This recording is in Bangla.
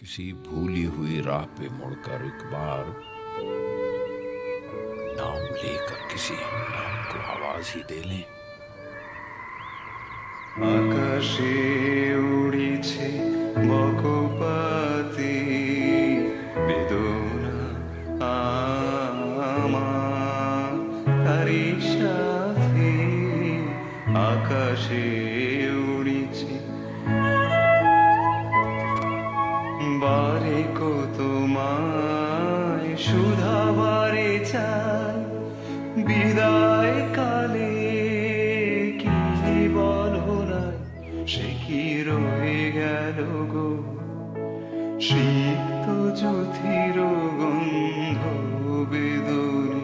किसी भूली हुई राह पे मुड़कर एक बार नाम लेकर किसी हम नाम को आवाज ही दे लें। আকাশে উড়িছে বকপাতি বেদনা আমার তারি সাথে আকাশে উড়িছে বারে কো তোমায় শুধাবারে চাই বিদায় কালে কি বলো না সে কি রয়ে গেল গো সিক্ত জ্যোতির গন্ধ বেদনী